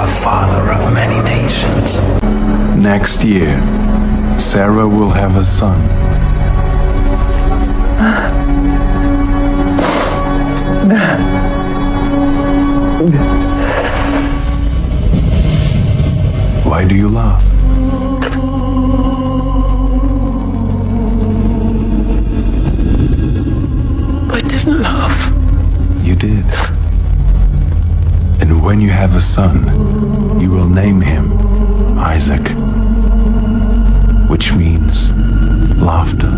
are father of many nations. Next year, Sarah will have a son. Why do you laugh? I didn't laugh. You did. And when you have a son, you will name him Isaac, which means laughter.